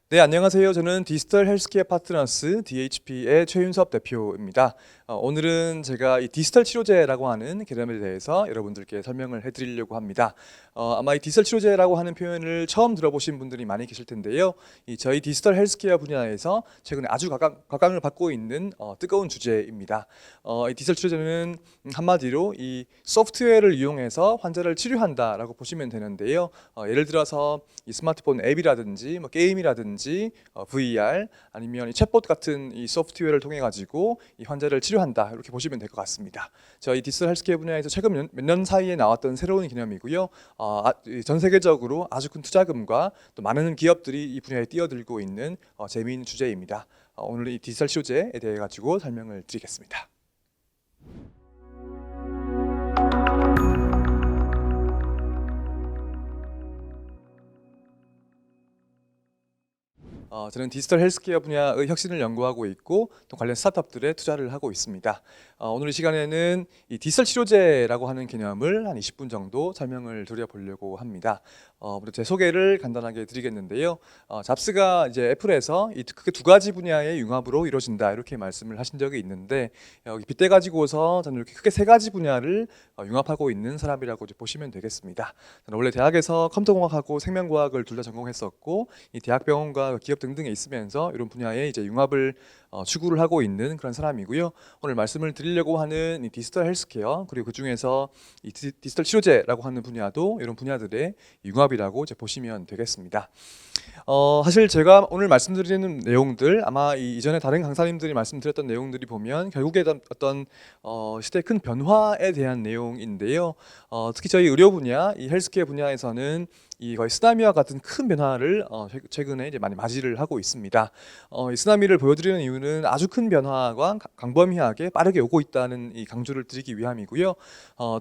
네, 안녕하세요. 저는 디지털 헬스케어 파트너스 DHP의 최윤섭 대표입니다. 오늘은 제가 이 디지털 치료제라고 하는 개념에 대해서 여러분들께 설명을 해드리려고 합니다. 아마 이 디지털 치료제라고 하는 표현을 처음 들어보신 분들이 많이 계실 텐데요. 저희 디지털 헬스케어 분야에서 최근에 아주 각광을 받고 있는 뜨거운 주제입니다. 이 디지털 치료제는 한마디로 이 소프트웨어를 이용해서 환자를 치료한다라고 보시면 되는데요. 예를 들어서 이 스마트폰 앱이라든지 뭐 게임이라든지 VR 아니면 이 챗봇 같은 이 소프트웨어를 통해 가지고 이 환자를 치료한다 이렇게 보시면 될 것 같습니다. 저희 디지털 헬스케어 분야에서 최근 몇 년 사이에 나왔던 새로운 개념이고요. 전 세계적으로 아주 큰 투자금과 또 많은 기업들이 이 분야에 뛰어들고 있는 재미있는 주제입니다. 오늘 이 디지털 치료제에 대해 가지고 설명을 드리겠습니다. 저는 디지털 헬스케어 분야의 혁신을 연구하고 있고 또 관련 스타트업들에 투자를 하고 있습니다. 오늘 이 시간에는 이 디지털 치료제라고 하는 개념을 한 20분 정도 설명을 드려보려고 합니다. 먼저 제 소개를 간단하게 드리겠는데요. 잡스가 이제 애플에서 크게 두 가지 분야의 융합으로 이루어진다 이렇게 말씀을 하신 적이 있는데 여기 빗대 가지고서 저는 이렇게 크게 세 가지 분야를 융합하고 있는 사람이라고 이제 보시면 되겠습니다. 저는 원래 대학에서 컴퓨터공학하고 생명과학을 둘 다 전공했었고 이 대학병원과 기업 등등에 있으면서 이런 분야의 이제 융합을 추구를 하고 있는 그런 사람이고요. 오늘 말씀을 드리려고 하는 이 디지털 헬스케어 그리고 그 중에서 이 디지털 치료제라고 하는 분야도 이런 분야들의 융합이라고 이제 보시면 되겠습니다. 사실 제가 오늘 말씀드리는 내용들 아마 이전에 다른 강사님들이 말씀드렸던 내용들이 보면 결국에 어떤 시대의 큰 변화에 대한 내용인데요. 특히 저희 의료 분야, 이 헬스케어 분야에서는 이 거의 쓰나미와 같은 큰 변화를 최근에 이제 많이 맞이를 하고 있습니다. 이 쓰나미를 보여드리는 이유는 아주 큰 변화가 광범위하게 빠르게 오고 있다는 이 강조를 드리기 위함이고요.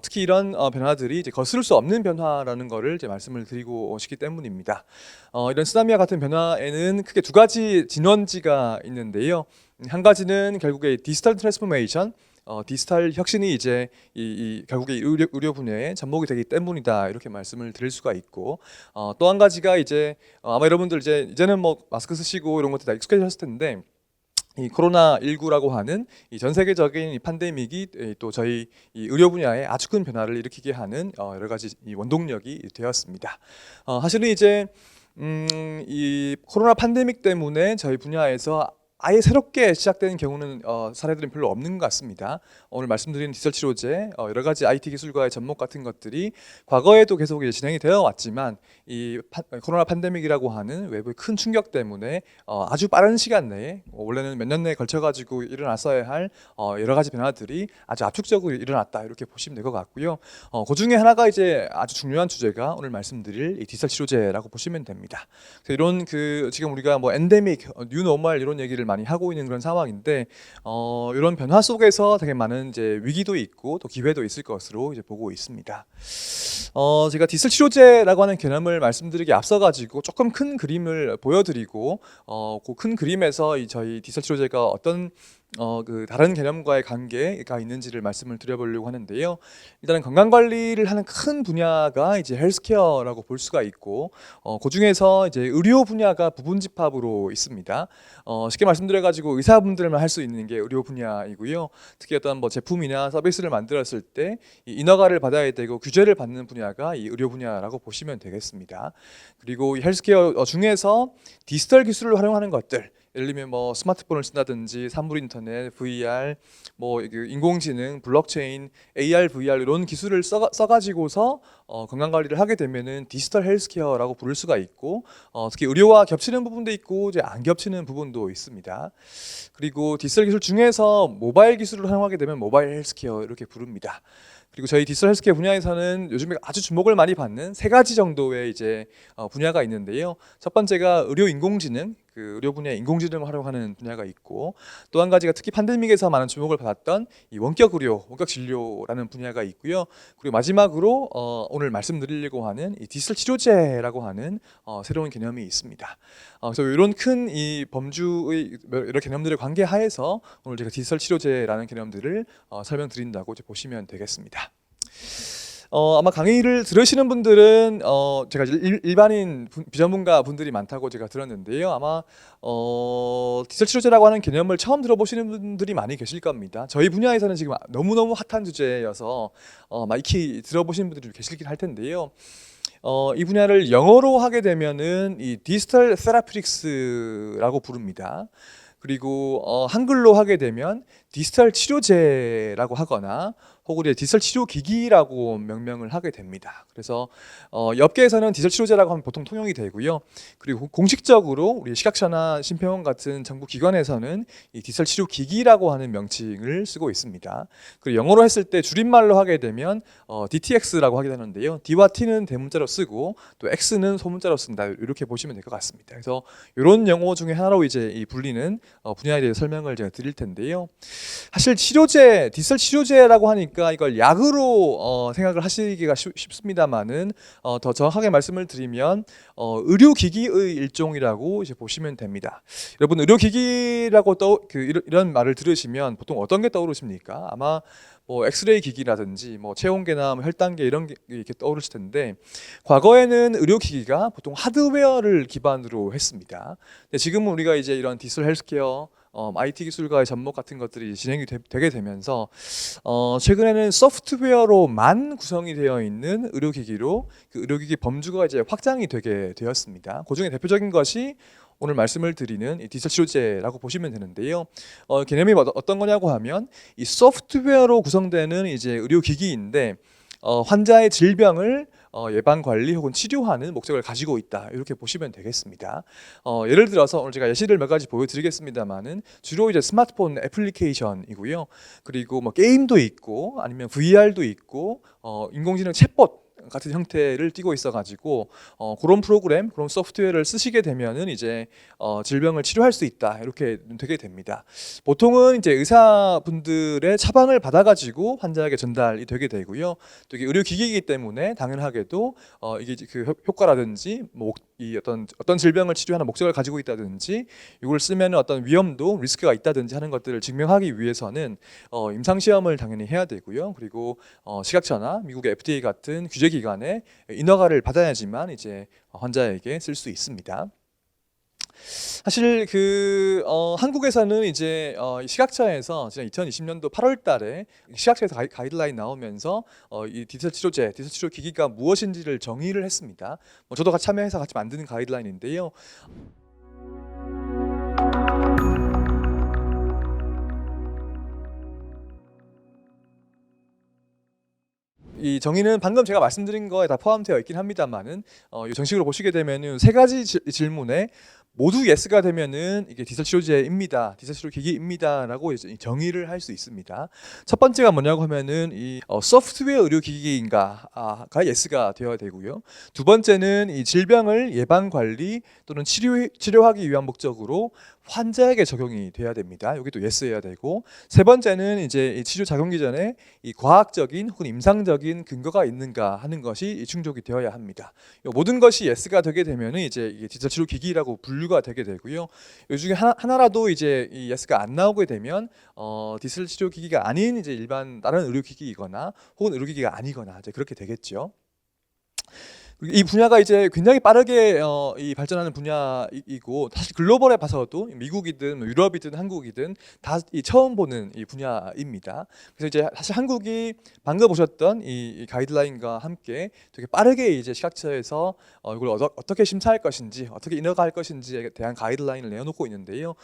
특히 이런 변화들이 이제 거스를 수 없는 변화라는 것을 이제 말씀을 드리고 싶기 때문입니다. 이런 쓰나미와 같은 변화에는 크게 두 가지 진원지가 있는데요. 한 가지는 결국에 디지털 트랜스포메이션, 디지털 혁신이 이제 결국에 의료 분야의 접목이 되기 때문이다 이렇게 말씀을 드릴 수가 있고 또 한 가지가 이제 아마 여러분들 이제는 뭐 마스크 쓰시고 이런 것들 다 익숙해졌을 텐데 이 코로나19라고 하는 이 전 세계적인 이 팬데믹이 또 저희 이 의료 분야에 아주 큰 변화를 일으키게 하는 여러 가지 이 원동력이 되었습니다. 사실은 이제 이 코로나 팬데믹 때문에 저희 분야에서 아예 새롭게 시작되는 경우는 사례들은 별로 없는 것 같습니다. 오늘 말씀드린 디지털 치료제, 여러 가지 IT 기술과의 접목 같은 것들이 과거에도 계속 이제 진행이 되어 왔지만 이 코로나 팬데믹이라고 하는 외부의 큰 충격 때문에 아주 빠른 시간 내에 원래는 몇 년 내에 걸쳐 가지고 일어났어야 할 여러 가지 변화들이 아주 압축적으로 일어났다 이렇게 보시면 될 것 같고요. 그 중에 하나가 이제 아주 중요한 주제가 오늘 말씀드릴 이 디지털 치료제라고 보시면 됩니다. 그래서 이런 지금 우리가 뭐 엔데믹, 뉴노멀 이런 얘기를 많이 하고 있는 그런 상황인데 이런 변화 속에서 되게 많은 이제 위기도 있고 또 기회도 있을 것으로 이제 보고 있습니다. 제가 디지털 치료제라고 하는 개념을 말씀드리기 앞서 가지고 조금 큰 그림을 보여드리고 그 큰 그림에서 저희 디지털 치료제가 어떤 다른 개념과의 관계가 있는지를 말씀을 드려보려고 하는데요. 일단은 건강 관리를 하는 큰 분야가 이제 헬스케어라고 볼 수가 있고, 그 중에서 이제 의료 분야가 부분 집합으로 있습니다. 쉽게 말씀드려가지고 의사분들만 할 수 있는 게 의료 분야이고요. 특히 어떤 뭐 제품이나 서비스를 만들었을 때 이 인허가를 받아야 되고 규제를 받는 분야가 이 의료 분야라고 보시면 되겠습니다. 그리고 이 헬스케어 중에서 디지털 기술을 활용하는 것들. 예를 들면 뭐 스마트폰을 쓴다든지 산물 인터넷, VR, 뭐 인공지능, 블록체인, AR, VR 이런 기술을 써가지고서 건강 관리를 하게 되면은 디지털 헬스케어라고 부를 수가 있고 특히 의료와 겹치는 부분도 있고 이제 안 겹치는 부분도 있습니다. 그리고 디지털 기술 중에서 모바일 기술을 활용하게 되면 모바일 헬스케어 이렇게 부릅니다. 그리고 저희 디지털 헬스케어 분야에서는 요즘에 아주 주목을 많이 받는 세 가지 정도의 이제 분야가 있는데요. 첫 번째가 의료 인공지능, 그 의료 분야에 인공지능을 활용하는 분야가 있고 또 한 가지가 특히 팬데믹에서 많은 주목을 받았던 이 원격 의료, 원격 진료라는 분야가 있고요. 그리고 마지막으로 오늘 말씀드리려고 하는 이 디지털 치료제라고 하는 새로운 개념이 있습니다. 그래서 이런 큰 이 범주의 여러 개념들의 관계 하에서 오늘 제가 디지털 치료제라는 개념들을 설명드린다고 이제 보시면 되겠습니다. 아마 강의를 들으시는 분들은 제가 일반인 비전문가 분들이 많다고 제가 들었는데요. 아마 디지털 치료제라고 하는 개념을 처음 들어보시는 분들이 많이 계실 겁니다. 저희 분야에서는 지금 너무너무 핫한 주제여서 아마 익히 들어보시는 분들이 계시긴 할 텐데요. 이 분야를 영어로 하게 되면은 이 디지털 세라피틱스라고 부릅니다. 그리고 한글로 하게 되면 디지털 치료제라고 하거나 혹은 디지털 치료 기기라고 명명을 하게 됩니다. 그래서 업계에서는 디지털 치료제라고 하면 보통 통용이 되고요. 그리고 공식적으로 우리 식약처나 심평원 같은 정부 기관에서는 이 디지털 치료 기기라고 하는 명칭을 쓰고 있습니다. 그리고 영어로 했을 때 줄임말로 하게 되면 DTX라고 하게 되는데요. D와 T는 대문자로 쓰고 또 X는 소문자로 쓴다. 이렇게 보시면 될 것 같습니다. 그래서 이런 용어 중에 하나로 이제 이 불리는 분야에 대해 설명을 제가 드릴 텐데요. 사실 치료제, 디지털 치료제라고 하니까 이걸 약으로 생각을 하시기가 쉽습니다만은 더 정확하게 말씀을 드리면 의료기기의 일종이라고 이제 보시면 됩니다. 여러분 의료기기라고 이런 말을 들으시면 보통 어떤 게 떠오르십니까? 아마 뭐 엑스레이 기기라든지 뭐 체온계나 뭐 혈당계 이런 게 이렇게 떠오르실 텐데 과거에는 의료기기가 보통 하드웨어를 기반으로 했습니다. 근데 지금은 우리가 이제 이런 디지털 헬스케어 IT 기술과의 접목 같은 것들이 진행이 되게 되면서 최근에는 소프트웨어로만 구성이 되어 있는 의료기기로 그 의료기기 범주가 이제 확장이 되게 되었습니다. 그 중에 대표적인 것이 오늘 말씀을 드리는 이 디지털 치료제라고 보시면 되는데요. 개념이 어떤 거냐고 하면 이 소프트웨어로 구성되는 이제 의료기기인데 환자의 질병을 예방 관리 혹은 치료하는 목적을 가지고 있다 이렇게 보시면 되겠습니다. 예를 들어서 오늘 제가 예시를 몇 가지 보여드리겠습니다만은 주로 이제 스마트폰 애플리케이션이고요. 그리고 뭐 게임도 있고 아니면 VR도 있고 인공지능 챗봇 같은 형태를 띠고 있어가지고 그런 프로그램, 그런 소프트웨어를 쓰시게 되면은 이제 질병을 치료할 수 있다 이렇게 되게 됩니다. 보통은 이제 의사분들의 처방을 받아가지고 환자에게 전달이 되게 되고요. 또 이게 의료기기이기 때문에 당연하게도 이게 그 효과라든지 뭐 이 어떤 질병을 치료하는 목적을 가지고 있다든지 이걸 쓰면 어떤 위험도 리스크가 있다든지 하는 것들을 증명하기 위해서는 임상 시험을 당연히 해야 되고요. 그리고 식약처나 미국의 FDA 같은 규제 기관의 인허가를 받아야지만 이제 환자에게 쓸 수 있습니다. 사실 한국에서는 이제 식약처에서 지난 2020년도 8월달에 식약처에서 가이드라인 나오면서 이 디지털 치료제, 디지털 치료 기기가 무엇인지를 정의를 했습니다. 저도 같이 참여해서 같이 만드는 가이드라인인데요. 이 정의는 방금 제가 말씀드린 거에 다 포함되어 있긴 합니다만은 이 정식으로 보시게 되면은 세 가지 질문에 모두 예스가 되면은 이게 디지털 치료제입니다, 디지털 치료 기기입니다라고 이제 정의를 할 수 있습니다. 첫 번째가 뭐냐고 하면은 이 소프트웨어 의료 기기인가가 예스가 되어야 되고요. 두 번째는 이 질병을 예방 관리 또는 치료하기 위한 목적으로 환자에게 적용이 돼야 됩니다. 여기도 예스해야 되고, 세 번째는 이제 이 치료 작용기 전에 이 과학적인 혹은 임상적인 근거가 있는가 하는 것이 충족이 되어야 합니다. 모든 것이 예스가 되게 되면은 이제 이게 디지털 치료 기기라고 분류가 되게 되고요. 이 중에 하나라도 이제 이 예스가 안 나오게 되면 디지털 치료 기기가 아닌 이제 일반 다른 의료 기기이거나 혹은 의료 기기가 아니거나 이제 그렇게 되겠죠. 이 분야가 이제 굉장히 빠르게 이 발전하는 분야이고, 사실 글로벌에 봐서도 미국이든 뭐 유럽이든 한국이든 다 처음 보는 이 분야입니다. 그래서 이제 사실 한국이 방금 보셨던 이 가이드라인과 함께 되게 빠르게 이제 식약처에서 이걸 어떻게 심사할 것인지, 어떻게 인허가할 것인지에 대한 가이드라인을 내놓고 있는데요.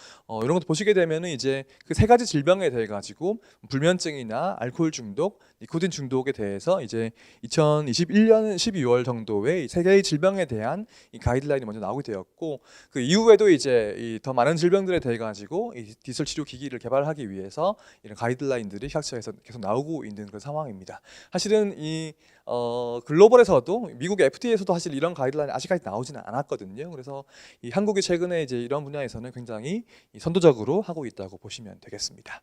이런 것도 보시게 되면은 이제 그 세 가지 질병에 대해 가지고 불면증이나 알코올 중독, 니코틴 중독에 대해서 이제 2021년 12월 정도에 세계의 질병에 대한 이 가이드라인이 먼저 나오게 되었고, 그 이후에도 이제 이 더 많은 질병들에 대해 가지고 이 디지털 치료 기기를 개발하기 위해서 이런 가이드라인들이 식약처에서 계속 나오고 있는 그런 상황입니다. 사실은 이 글로벌에서도 미국의 FDA에서도 사실 이런 가이드라인이 아직까지 나오지는 않았거든요. 그래서 이 한국이 최근에 이제 이런 분야에서는 굉장히 선도적으로 하고 있다고 보시면 되겠습니다.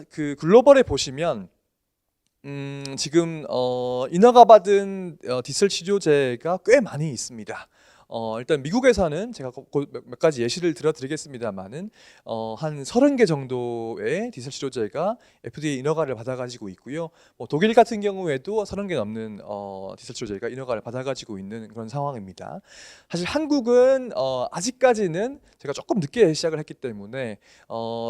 그 글로벌에 보시면 지금 인허가 받은 디지털 치료제가 꽤 많이 있습니다. 일단 미국에서는 제가 몇 가지 예시를 들어드리겠습니다만은 한 30개 정도의 디지털 치료제가 FDA 인허가를 받아가지고 있고요. 뭐 독일 같은 경우에도 30개 넘는 디지털 치료제가 인허가를 받아가지고 있는 그런 상황입니다. 사실 한국은 아직까지는 제가 조금 늦게 시작을 했기 때문에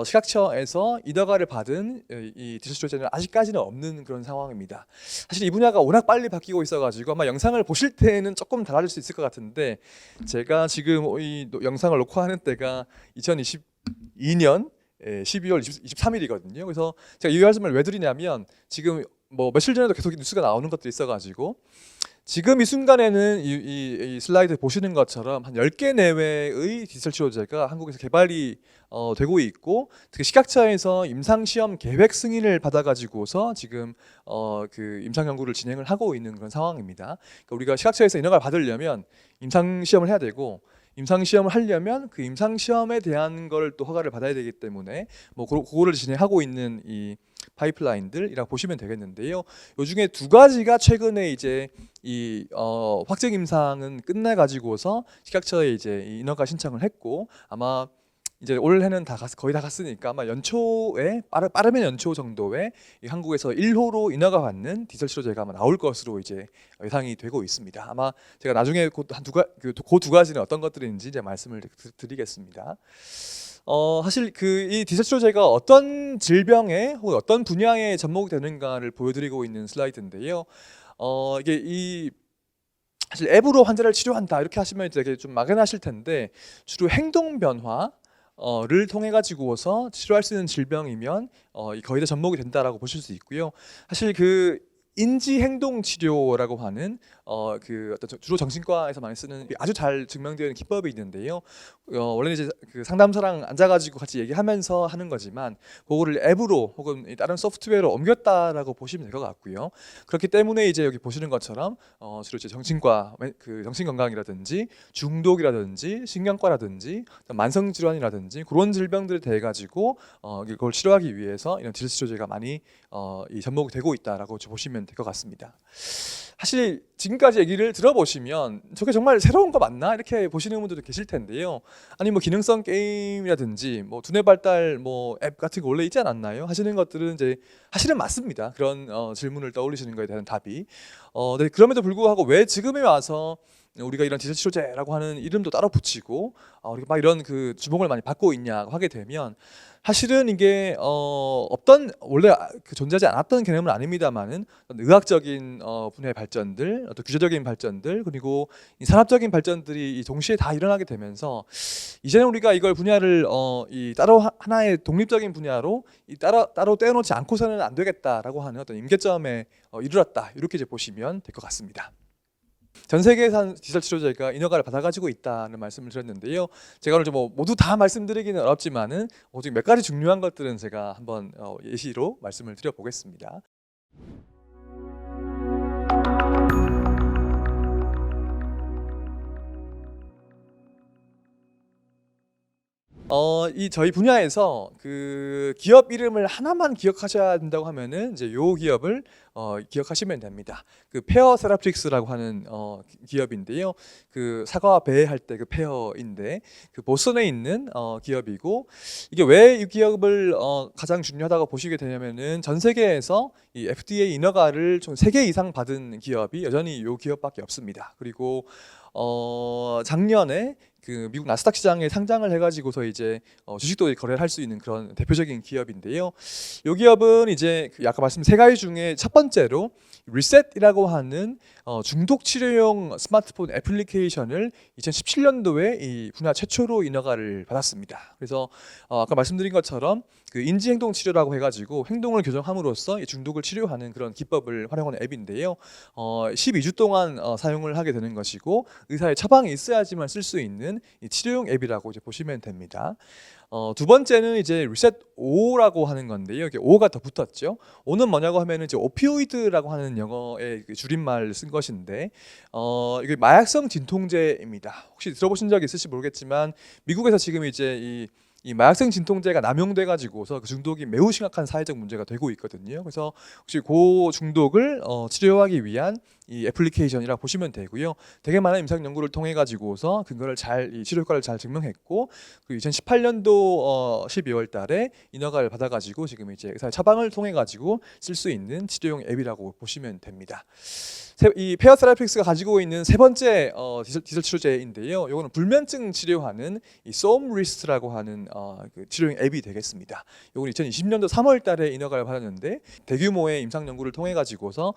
식약처에서 인허가를 받은 이 디지털 치료제는 아직까지는 없는 그런 상황입니다. 사실 이 분야가 워낙 빨리 바뀌고 있어가지고 아마 영상을 보실 때는 조금 달라질 수 있을 것 같은데, 제가 지금 이 영상을 녹화하는 때가 2022년 12월 23일이거든요. 그래서 제가 이 말씀을 왜 드리냐면, 지금 뭐 며칠 전에도 계속 뉴스가 나오는 것들이 있어가지고, 지금 이 순간에는 이 슬라이드 보시는 것처럼 한 10개 내외의 디지털 치료제가 한국에서 개발이 되고 있고, 특히 식약처에서 임상시험 계획 승인을 받아가지고서 지금 그 임상 연구를 진행을 하고 있는 그런 상황입니다. 그러니까 우리가 식약처에서 인허가를 받으려면 임상시험을 해야 되고, 임상시험을 하려면 그 임상시험에 대한 걸 또 허가를 받아야 되기 때문에 뭐 그거를 진행하고 있는 이 파이프라인들이라고 보시면 되겠는데요. 요 중에 두 가지가 최근에 이제 이 확정 임상은 끝내 가지고서 식약처에 이제 인허가 신청을 했고, 아마 이제 올해는 거의 다 갔으니까 아마 연초에 빠르면 연초 정도에 이 한국에서 1호로 인허가 받는 디지털 치료제가 아마 나올 것으로 이제 예상이 되고 있습니다. 아마 제가 나중에 그 두 가지는 어떤 것들인지 이제 말씀을 드리겠습니다. 사실 이 디지털 치료제가 어떤 질병에 혹은 어떤 분야에 접목이 되는가를 보여드리고 있는 슬라이드인데요. 이게 사실 앱으로 환자를 치료한다 이렇게 하시면 되게 좀 막연하실 텐데, 주로 행동 변화를 통해 가지고서 치료할 수 있는 질병이면 거의 다 접목이 된다라고 보실 수 있고요. 사실 그 인지 행동 치료라고 하는 그 어떤 주로 정신과에서 많이 쓰는 아주 잘 증명되어 있는 기법이 있는데요. 원래는 이제 그 상담사랑 앉아가지고 같이 얘기하면서 하는 거지만, 그거를 앱으로 혹은 다른 소프트웨어로 옮겼다라고 보시면 될 것 같고요. 그렇기 때문에 이제 여기 보시는 것처럼 주로 이제 정신과, 그 정신건강이라든지 중독이라든지 신경과라든지 만성질환이라든지 그런 질병들에 대해 가지고 이걸 치료하기 위해서 이런 디지털 치료제가 많이 이 접목이 되고 있다라고 보시면 될 것 같습니다. 사실 지금까지 얘기를 들어보시면 저게 정말 새로운 거 맞나 이렇게 보시는 분들도 계실 텐데요. 아니 뭐 기능성 게임이라든지 뭐 두뇌 발달 뭐 앱 같은 거 원래 있지 않았나요? 하시는 것들은 이제 사실은 맞습니다. 그런 질문을 떠올리시는 거에 대한 답이. 네, 그럼에도 불구하고 왜 지금에 와서 우리가 이런 디지털 치료제라고 하는 이름도 따로 붙이고 우리가 막 이런 그 주목을 많이 받고 있냐 하게 되면, 사실은 이게 원래 그 존재하지 않았던 개념은 아닙니다만은 의학적인 분야의 발전들, 어떤 규제적인 발전들, 그리고 이 산업적인 발전들이 동시에 다 일어나게 되면서, 이제는 우리가 이걸 분야를 이 따로 하나의 독립적인 분야로 따로 떼어놓지 않고서는 안 되겠다라고 하는 어떤 임계점에 이르렀다, 이렇게 이제 보시면 될 것 같습니다. 전 세계에서 디지털 치료제가 인허가를 받아가지고 있다는 말씀을 드렸는데요. 제가 오늘 좀 모두 다 말씀드리기는 어렵지만은 오직 몇 가지 중요한 것들은 제가 한번 예시로 말씀을 드려보겠습니다. 저희 분야에서 그 기업 이름을 하나만 기억하셔야 된다고 하면은 이제 요 기업을 기억하시면 됩니다. 그 페어 세라픽스라고 하는 기업인데요. 그 사과와 배 할 때 그 페어인데, 그 보스턴에 있는 기업이고, 이게 왜 이 기업을 가장 중요하다고 보시게 되냐면은 전 세계에서 이 FDA 인허가를 총 3개 이상 받은 기업이 여전히 요 기업밖에 없습니다. 그리고 작년에 그 미국 나스닥 시장에 상장을 해가지고서 이제 주식도 거래를 할 수 있는 그런 대표적인 기업인데요. 이 기업은 이제 아까 말씀 3가지 중에 첫 번째로 리셋이라고 하는 중독 치료용 스마트폰 애플리케이션을 2017년도에 이 분야 최초로 인허가를 받았습니다. 그래서 아까 말씀드린 것처럼 그 인지행동 치료라고 해가지고 행동을 교정함으로써 이 중독을 치료하는 그런 기법을 활용하는 앱인데요. 12주 동안 사용을 하게 되는 것이고, 의사의 처방이 있어야지만 쓸 수 있는 이 치료용 앱이라고 이제 보시면 됩니다. 두 번째는 이제 리셋 O라고 하는 건데요. 이게 O가 더 붙었죠. O는 뭐냐고 하면은 이제 오피오이드라고 하는 영어의 줄임말을 쓴 것인데, 이게 마약성 진통제입니다. 혹시 들어보신 적 있을지 모르겠지만 미국에서 지금 이제 이 이 마약성 진통제가 남용돼 가지고서 그 중독이 매우 심각한 사회적 문제가 되고 있거든요. 그래서 혹시 그 중독을 치료하기 위한 이 애플리케이션이라 보시면 되고요. 되게 많은 임상 연구를 통해 가지고서 그거를 이 치료 효과를 잘 증명했고, 그 2018년도 12월 달에 인허가를 받아 가지고 지금 이제 의사의 처방을 통해 가지고 쓸 수 있는 치료용 앱이라고 보시면 됩니다. 이 페어세라픽스가 가지고 있는 세 번째 디젤 치료제인데요. 이거는 불면증 치료하는 이 솜리스트라고 하는 그 치료용 앱이 되겠습니다. 이건 2020년도 3월 달에 인허가를 받았는데, 대규모의 임상 연구를 통해 가지고서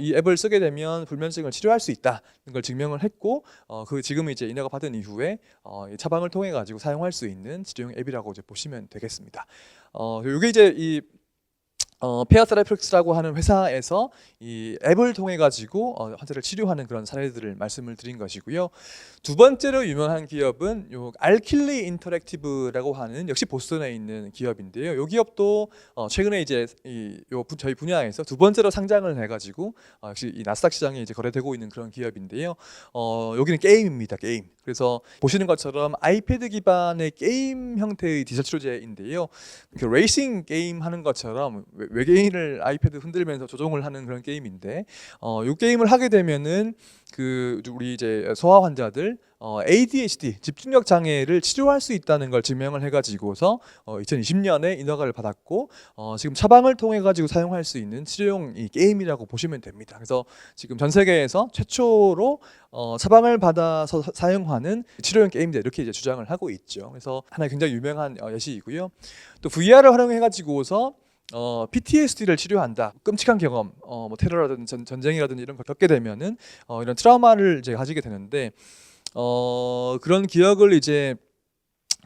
이 앱을 쓰게 되면 불면증을 치료할 수 있다는 걸 증명을 했고, 그 지금 이제 인허가 받은 이후에 이 처방을 통해 가지고 사용할 수 있는 치료용 앱이라고 이제 보시면 되겠습니다. 이게 이제 이 페어세라픽스라고 하는 회사에서 이 앱을 통해 가지고 환자를 치료하는 그런 사례들을 말씀을 드린 것이고요. 두 번째로 유명한 기업은 요 알킬리 인터랙티브라고 하는 역시 보스턴에 있는 기업인데요. 이 기업도 최근에 이제 저희 분야에서 두 번째로 상장을 해가지고 역시 이 나스닥 시장에 이제 거래되고 있는 그런 기업인데요. 여기는 게임입니다, 게임. 그래서 보시는 것처럼 아이패드 기반의 게임 형태의 디젤 치료제인데요. 그 레이싱 게임 하는 것처럼 외계인을 아이패드 흔들면서 조종을 하는 그런 게임인데, 이 게임을 하게 되면은 그 우리 이제 소아 환자들 ADHD 집중력 장애를 치료할 수 있다는 걸 증명을 해가지고서 2020년에 인허가를 받았고, 지금 처방을 통해 가지고 사용할 수 있는 치료용 이 게임이라고 보시면 됩니다. 그래서 지금 전 세계에서 최초로 처방을 받아서 사용하는 치료용 게임이다, 이렇게 이제 주장을 하고 있죠. 그래서 하나의 굉장히 유명한 예시이고요. 또 VR을 활용해 가지고서 PTSD를 치료한다. 끔찍한 경험, 뭐 테러라든지 전쟁이라든지 이런 걸 겪게 되면은 이런 트라우마를 이제 가지게 되는데, 그런 기억을 이제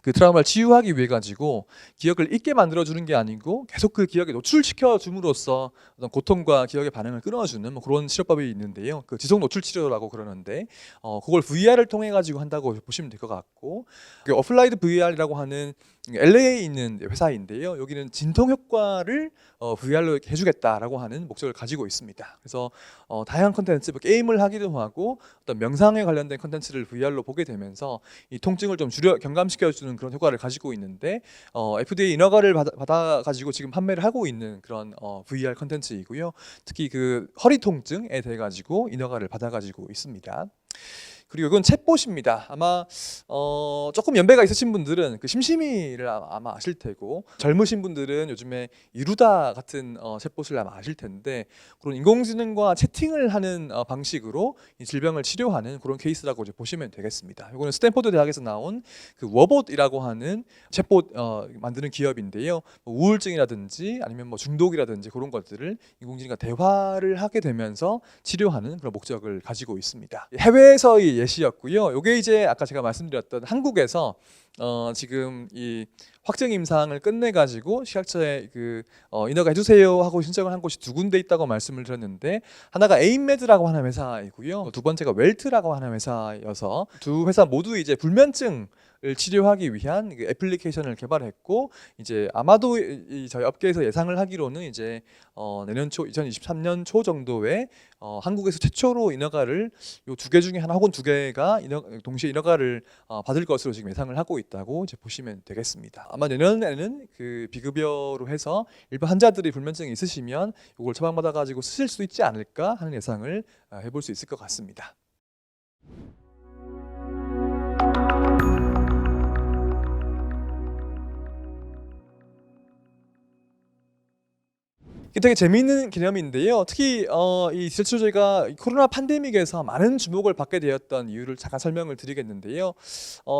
그 트라우마를 치유하기 위해 가지고 기억을 잊게 만들어 주는 게 아니고 계속 그 기억에 노출시켜 줌으로써 어떤 고통과 기억의 반응을 끊어주는 뭐 그런 치료법이 있는데요. 그 지속 노출 치료라고 그러는데, 그걸 VR을 통해 가지고 한다고 보시면 될 것 같고, 그 어플라이드 VR이라고 하는 LA에 있는 회사인데요. 여기는 진통 효과를 VR로 해주겠다라고 하는 목적을 가지고 있습니다. 그래서 다양한 컨텐츠, 뭐 게임을 하기도 하고 어떤 명상에 관련된 컨텐츠를 VR로 보게 되면서 이 통증을 좀 경감시켜주는 그런 효과를 가지고 있는데, FDA 인허가를 받아 가지고 지금 판매를 하고 있는 그런 VR 컨텐츠이고요. 특히 그 허리 통증에 대해 가지고 인허가를 받아 가지고 있습니다. 그리고 이건 챗봇입니다. 아마 조금 연배가 있으신 분들은 그 심심이를 아마 아실 테고, 젊으신 분들은 요즘에 이루다 같은 챗봇을 아마 아실 텐데, 그런 인공지능과 채팅을 하는 방식으로 이 질병을 치료하는 그런 케이스라고 이제 보시면 되겠습니다. 이거는 스탠포드 대학에서 나온 그 워봇이라고 하는 챗봇 만드는 기업인데요. 뭐 우울증이라든지 아니면 뭐 중독이라든지 그런 것들을 인공지능과 대화를 하게 되면서 치료하는 그런 목적을 가지고 있습니다. 해외에서의 예시였고요. 이게 이제 아까 제가 말씀드렸던 한국에서 지금 이 확정 임상을 끝내 가지고 식약처에 그 인허가 해주세요 하고 신청을 한 곳이 두 군데 있다고 말씀을 드렸는데, 하나가 에임메드라고 하는 회사이고요. 두 번째가 웰트라고 하는 회사여서 두 회사 모두 이제 불면증을 치료하기 위한 그 애플리케이션을 개발했고, 이제 아마도 저희 업계에서 예상을 하기로는 이제 내년 초 2023년 초 정도에 한국에서 최초로 인허가를 요 두 개 중에 하나 혹은 두 개가 동시에 인허가를 받을 것으로 지금 예상을 하고 있다고 이제 보시면 되겠습니다. 아마 내년에는 그 비급여로 해서 일반 환자들이 불면증이 있으시면 이걸 처방받아 가지고 쓰실 수 있지 않을까 하는 예상을 해볼 수 있을 것 같습니다. 이게 되게 재미있는 개념인데요. 특히 이 디젤 치료제가 코로나 팬데믹에서 많은 주목을 받게 되었던 이유를 잠깐 설명을 드리겠는데요.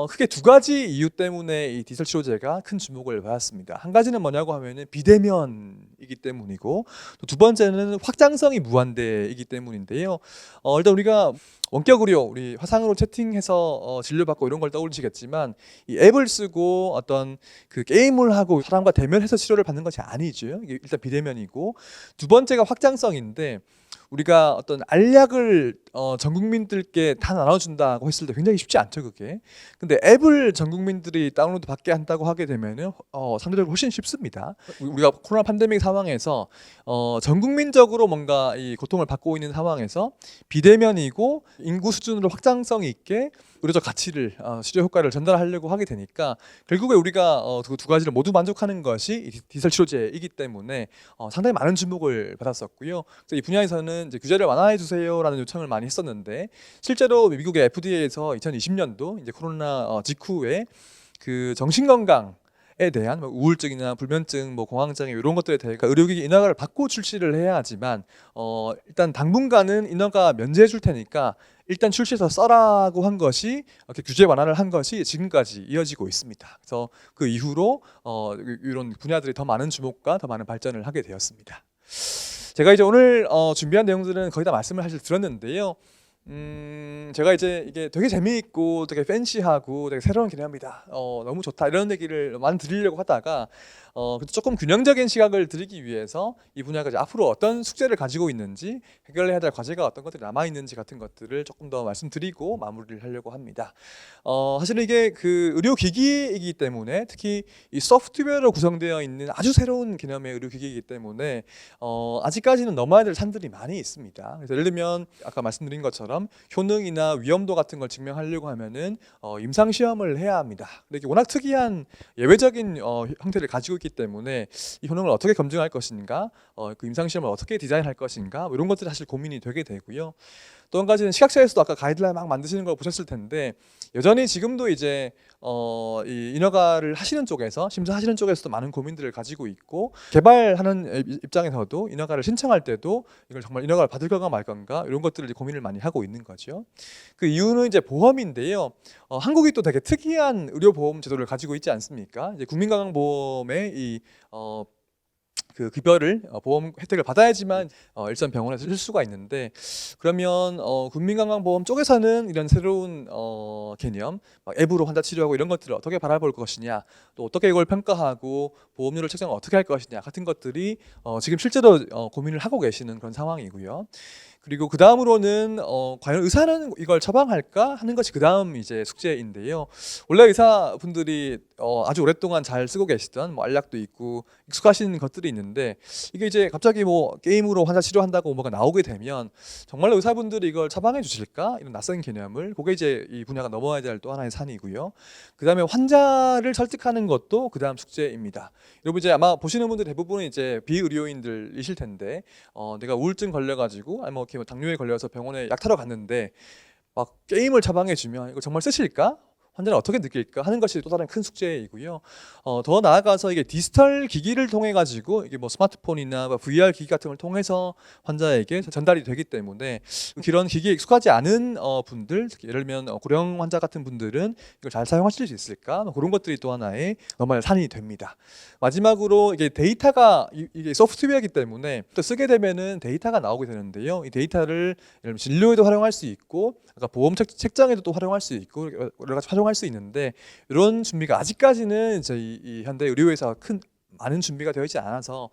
크게 두 가지 이유 때문에 이 디젤 치료제가 큰 주목을 받았습니다. 한 가지는 뭐냐고 하면은 비대면이기 때문이고, 또 두 번째는 확장성이 무한대이기 때문인데요. 일단 우리가 원격으로 우리 화상으로 채팅해서 진료받고 이런 걸 떠올리시겠지만, 이 앱을 쓰고 어떤 그 게임을 하고 사람과 대면해서 치료를 받는 것이 아니죠. 이게 일단 비대면이고, 두 번째가 확장성인데, 우리가 어떤 알약을 전 국민들께 다 나눠준다고 했을 때 굉장히 쉽지 않죠, 그게. 근데 앱을 전 국민들이 다운로드 받게 한다고 하게 되면은 상대적으로 훨씬 쉽습니다. 우리가 코로나 팬데믹 상황에서 전 국민적으로 뭔가 이 고통을 받고 있는 상황에서 비대면이고 인구 수준으로 확장성이 있게 의료적 가치를 치료 효과를 전달하려고 하게 되니까 결국에 우리가 두 가지를 모두 만족하는 것이 이 디지털 치료제이기 때문에 상당히 많은 주목을 받았었고요. 그래서 이 분야에서는 이제 규제를 완화해 주세요라는 요청을 많이 했었는데 실제로 미국의 FDA에서 2020년도 이제 코로나 직후에 그 정신건강 에 대한 우울증이나 불면증, 공황장애 이런 것들에 대해 의료기기 인허가를 받고 출시를 해야 하지만 일단 당분간은 인허가 면제해 줄 테니까 일단 출시해서 써라고 한 것이 이렇게 규제 완화를 한 것이 지금까지 이어지고 있습니다. 그래서 그 이후로 이런 분야들이 더 많은 주목과 더 많은 발전을 하게 되었습니다. 제가 이제 오늘 준비한 내용들은 거의 다 말씀을 사실 드렸는데요. 제가 이제 이게 되게 재미있고 되게 팬시하고 되게 새로운 개념이다. 너무 좋다. 이런 얘기를 많이 드리려고 하다가 조금 균형적인 시각을 드리기 위해서 이 분야가 이제 앞으로 어떤 숙제를 가지고 있는지, 해결해야 될 과제가 어떤 것들이 남아 있는지 같은 것들을 조금 더 말씀드리고 마무리를 하려고 합니다. 사실은 이게 그 의료기기이기 때문에, 특히 이 소프트웨어로 구성되어 있는 아주 새로운 개념의 의료기기이기 때문에 아직까지는 넘어야 될 산들이 많이 있습니다. 그래서 예를 들면 아까 말씀드린 것처럼 효능이나 위험도 같은 걸 증명하려고 하면은 임상 시험을 해야 합니다. 근데 이게 워낙 특이한 예외적인 형태를 가지고 있기 때문에 이 효능을 어떻게 검증할 것인가, 그 임상 시험을 어떻게 디자인할 것인가, 이런 것들이 사실 고민이 되게 되고요. 또 한 가지는 시각처에서도 아까 가이드라인 막 만드시는 걸 보셨을 텐데 여전히 지금도 이제 이 인허가를 하시는 쪽에서, 심사하시는 쪽에서도 많은 고민들을 가지고 있고, 개발하는 입장에서도 인허가를 신청할 때도 이걸 정말 인허가를 받을 건가 말 건가 이런 것들을 이제 고민을 많이 하고 있는 거죠. 그 이유는 이제 보험인데요. 한국이 또 되게 특이한 의료보험 제도를 가지고 있지 않습니까? 이제 국민건강보험의 그 급여를 보험 혜택을 받아야지만 일선 병원에서 쓸 수가 있는데, 그러면 국민건강보험 쪽에서는 이런 새로운 개념, 막 앱으로 환자 치료하고 이런 것들을 어떻게 바라볼 것이냐, 또 어떻게 이걸 평가하고 보험료를 책정을 어떻게 할 것이냐 같은 것들이 지금 실제로 고민을 하고 계시는 그런 상황이고요. 그리고 그 다음으로는 과연 의사는 이걸 처방할까 하는 것이 그 다음 이제 숙제인데요. 원래 의사분들이 아주 오랫동안 잘 쓰고 계시던 알약도 있고 익숙하신 것들이 있는데, 이게 이제 갑자기 게임으로 환자 치료한다고 뭐가 나오게 되면 정말로 의사분들이 이걸 처방해 주실까, 이런 낯선 개념을, 그게 이제 이 분야가 넘어야 될 또 하나의 산이고요. 그 다음에 환자를 설득하는 것도 그 다음 숙제입니다. 여러분 이제 아마 보시는 분들 대부분은 이제 비의료인들이실 텐데, 내가 우울증 걸려가지고 아니 이렇게 당뇨에 걸려서 병원에 약 타러 갔는데 막 게임을 처방해 주면 이거 정말 쓰실까? 환자는 어떻게 느낄까 하는 것이 또 다른 큰 숙제이고요. 더 나아가서 이게 디지털 기기를 통해 가지고 이게 스마트폰이나 VR 기기 같은 걸 통해서 환자에게 전달이 되기 때문에 그런 기기에 익숙하지 않은 분들, 예를 들면 고령 환자 같은 분들은 이걸 잘 사용하실 수 있을까? 그런 것들이 또 하나의 넘어야 산이 됩니다. 마지막으로 이게 데이터가 이게 소프트웨어이기 때문에 또 쓰게 되면은 데이터가 나오게 되는데요. 이 데이터를 예를 들면 진료에도 활용할 수 있고, 아까 보험 책정에도 또 활용할 수 있고, 여러 가지 활용할 수 있는데, 이런 준비가 아직까지는 이제 이 현대 의료에서 많은 준비가 되어 있지 않아서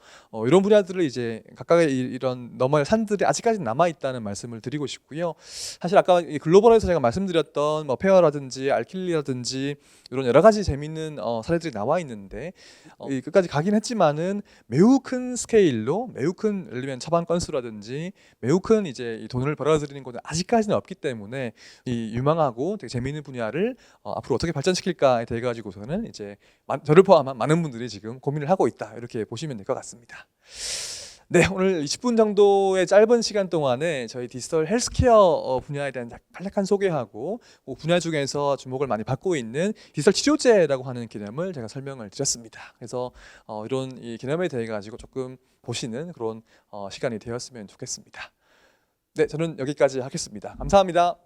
이런 분야들을 이제 각각의 이런 넘어야 산들이 아직까지 남아 있다는 말씀을 드리고 싶고요. 사실 아까 글로벌에서 제가 말씀드렸던 페어라든지 알킬리라든지 이런 여러 가지 재미있는 사례들이 나와 있는데 끝까지 가긴 했지만은 매우 큰 스케일로, 매우 큰 예를 들면 처방 건수라든지 매우 큰 이제 이 돈을 벌어들이는 곳은 아직까지는 없기 때문에 이 유망하고 되게 재미있는 분야를 앞으로 어떻게 발전시킬까에 대해 가지고서는 이제 저를 포함한 많은 분들이 지금 고민을 하고 있다, 이렇게 보시면 될 것 같습니다. 네, 오늘 20분 정도의 짧은 시간 동안에 저희 디지털 헬스케어 분야에 대한 간략한 소개하고 분야 중에서 주목을 많이 받고 있는 디지털 치료제라고 하는 개념을 제가 설명을 드렸습니다. 그래서 이런 이 개념에 대해 가지고 조금 보시는 그런 시간이 되었으면 좋겠습니다. 네, 저는 여기까지 하겠습니다. 감사합니다.